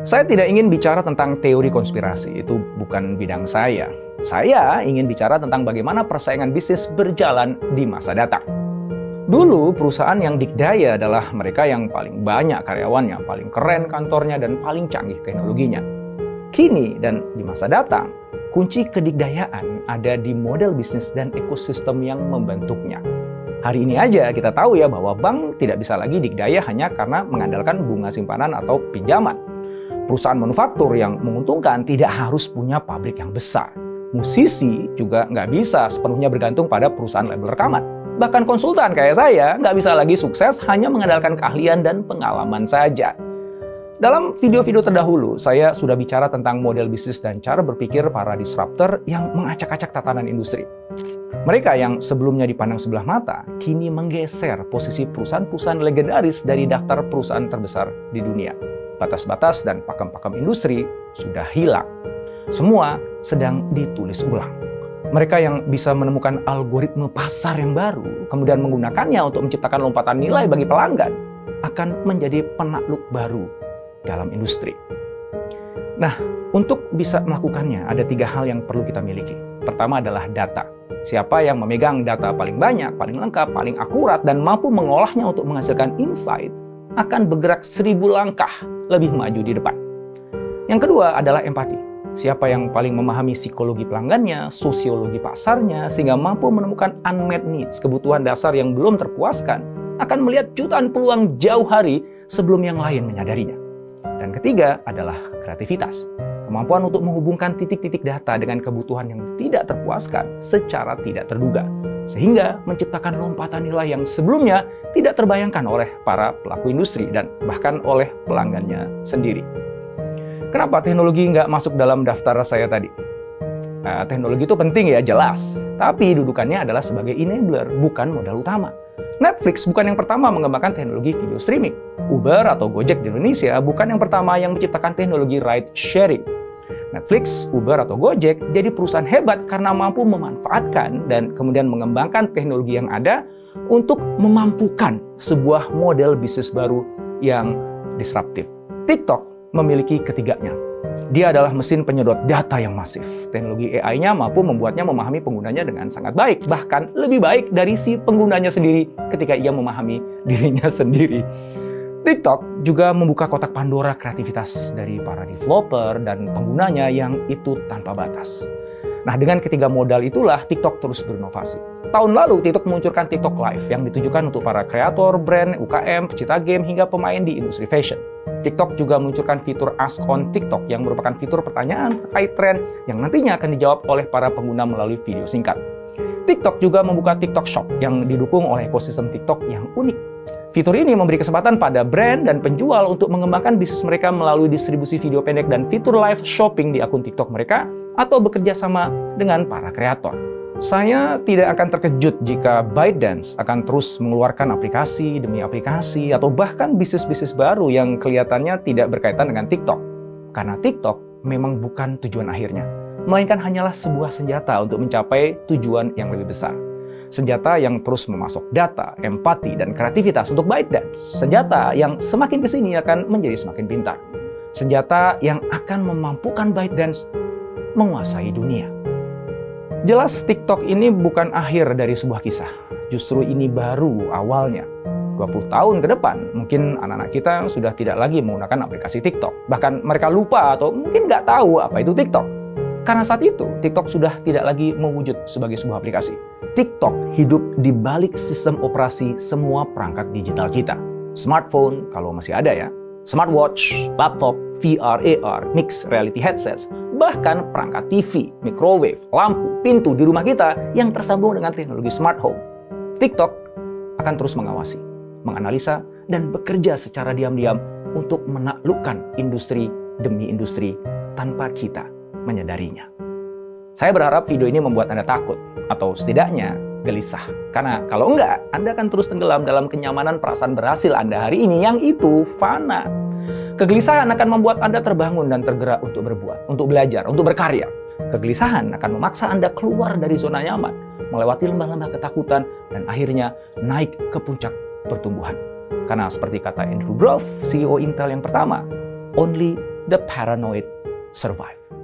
Saya tidak ingin bicara tentang teori konspirasi, itu bukan bidang saya. Saya ingin bicara tentang bagaimana persaingan bisnis berjalan di masa datang. Dulu perusahaan yang dikdaya adalah mereka yang paling banyak karyawannya, paling keren kantornya, dan paling canggih teknologinya. Kini dan di masa datang, kunci kedikdayaan ada di model bisnis dan ekosistem yang membentuknya. Hari ini aja kita tahu ya bahwa bank tidak bisa lagi dikdaya hanya karena mengandalkan bunga simpanan atau pinjaman. Perusahaan manufaktur yang menguntungkan tidak harus punya pabrik yang besar. Musisi juga nggak bisa sepenuhnya bergantung pada perusahaan label rekaman. Bahkan konsultan kayak saya nggak bisa lagi sukses hanya mengandalkan keahlian dan pengalaman saja. Dalam video-video terdahulu, saya sudah bicara tentang model bisnis dan cara berpikir para disruptor yang mengacak-acak tatanan industri. Mereka yang sebelumnya dipandang sebelah mata, kini menggeser posisi perusahaan-perusahaan legendaris dari daftar perusahaan terbesar di dunia. Batas-batas dan pakem-pakem industri sudah hilang. Semua sedang ditulis ulang. Mereka yang bisa menemukan algoritma pasar yang baru, kemudian menggunakannya untuk menciptakan lompatan nilai bagi pelanggan, akan menjadi penakluk baru dalam industri. Nah, untuk bisa melakukannya, ada 3 hal yang perlu kita miliki. Pertama adalah data. Siapa yang memegang data paling banyak, paling lengkap, paling akurat, dan mampu mengolahnya untuk menghasilkan insight, akan bergerak 1000 langkah lebih maju di depan. Yang kedua adalah empati. Siapa yang paling memahami psikologi pelanggannya, sosiologi pasarnya, sehingga mampu menemukan unmet needs, kebutuhan dasar yang belum terpuaskan, akan melihat jutaan peluang jauh hari sebelum yang lain menyadarinya. Dan ketiga adalah kreativitas. Kemampuan untuk menghubungkan titik-titik data dengan kebutuhan yang tidak terpuaskan secara tidak terduga, sehingga menciptakan lompatan nilai yang sebelumnya tidak terbayangkan oleh para pelaku industri dan bahkan oleh pelanggannya sendiri. Kenapa teknologi nggak masuk dalam daftar saya tadi? Nah, teknologi itu penting ya, jelas. Tapi dudukannya adalah sebagai enabler, bukan modal utama. Netflix bukan yang pertama mengembangkan teknologi video streaming. Uber atau Gojek di Indonesia bukan yang pertama yang menciptakan teknologi ride sharing. Netflix, Uber, atau Gojek jadi perusahaan hebat karena mampu memanfaatkan dan kemudian mengembangkan teknologi yang ada untuk memampukan sebuah model bisnis baru yang disruptif. TikTok memiliki ketiganya. Dia adalah mesin penyedot data yang masif. Teknologi AI-nya mampu membuatnya memahami penggunanya dengan sangat baik, bahkan lebih baik dari si penggunanya sendiri ketika ia memahami dirinya sendiri. TikTok juga membuka kotak Pandora kreativitas dari para developer dan penggunanya yang itu tanpa batas. Nah, dengan ketiga modal itulah TikTok terus berinovasi. Tahun lalu, TikTok meluncurkan TikTok Live yang ditujukan untuk para kreator, brand, UKM, pecinta game, hingga pemain di industri fashion. TikTok juga meluncurkan fitur Ask on TikTok yang merupakan fitur pertanyaan terkait tren yang nantinya akan dijawab oleh para pengguna melalui video singkat. TikTok juga membuka TikTok Shop yang didukung oleh ekosistem TikTok yang unik. Fitur ini memberi kesempatan pada brand dan penjual untuk mengembangkan bisnis mereka melalui distribusi video pendek dan fitur live shopping di akun TikTok mereka atau bekerja sama dengan para kreator. Saya tidak akan terkejut jika ByteDance akan terus mengeluarkan aplikasi demi aplikasi atau bahkan bisnis-bisnis baru yang kelihatannya tidak berkaitan dengan TikTok. Karena TikTok memang bukan tujuan akhirnya, melainkan hanyalah sebuah senjata untuk mencapai tujuan yang lebih besar. Senjata yang terus memasok data, empati, dan kreativitas untuk ByteDance. Senjata yang semakin kesini akan menjadi semakin pintar. Senjata yang akan memampukan ByteDance menguasai dunia. Jelas TikTok ini bukan akhir dari sebuah kisah. Justru ini baru awalnya. 20 tahun ke depan, mungkin anak-anak kita sudah tidak lagi menggunakan aplikasi TikTok. Bahkan mereka lupa atau mungkin nggak tahu apa itu TikTok. Karena saat itu, TikTok sudah tidak lagi mewujud sebagai sebuah aplikasi. TikTok hidup di balik sistem operasi semua perangkat digital kita. Smartphone, kalau masih ada ya, smartwatch, laptop, VR, AR, mixed reality headsets, bahkan perangkat TV, microwave, lampu, pintu di rumah kita yang tersambung dengan teknologi smart home. TikTok akan terus mengawasi, menganalisa, dan bekerja secara diam-diam untuk menaklukkan industri demi industri tanpa kita menyadarinya. Saya berharap video ini membuat Anda takut, atau setidaknya gelisah. Karena kalau enggak, Anda akan terus tenggelam dalam kenyamanan perasaan berhasil Anda hari ini yang itu fana. Kegelisahan akan membuat Anda terbangun dan tergerak untuk berbuat, untuk belajar, untuk berkarya. Kegelisahan akan memaksa Anda keluar dari zona nyaman, melewati lembah-lembah ketakutan, dan akhirnya naik ke puncak pertumbuhan. Karena seperti kata Andrew Grove, CEO Intel yang pertama, only the paranoid survive.